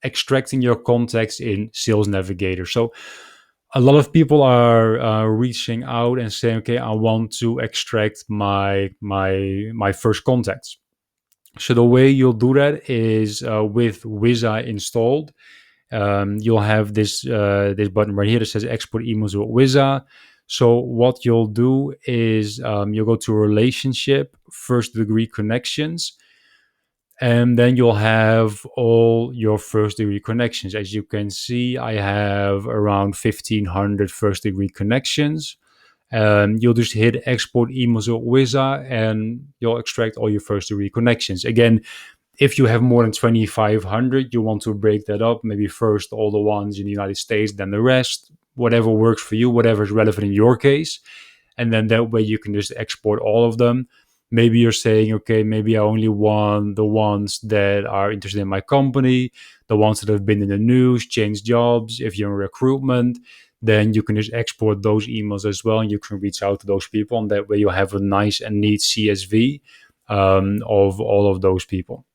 extracting your contacts in Sales Navigator. So a lot of people are reaching out and saying, okay, I want to extract my first contacts. So the way you'll do that is with Wiza installed. You'll have this button right here that says export emails with Wiza. So what you'll do is you'll go to relationship, first degree connections, and then you'll have all your first degree connections. As you can see, I have around 1,500 first degree connections. You'll just hit export emails with Wiza and you'll extract all your first degree connections. Again, if you have more than 2,500, you want to break that up. Maybe first all the ones in the United States, then the rest, whatever works for you, whatever is relevant in your case. And then that way you can just export all of them. Maybe you're saying, okay, maybe I only want the ones that are interested in my company, the ones that have been in the news, changed jobs. If you're in recruitment, then you can just export those emails as well, and you can reach out to those people. And that way you'll have a nice and neat CSV of all of those people.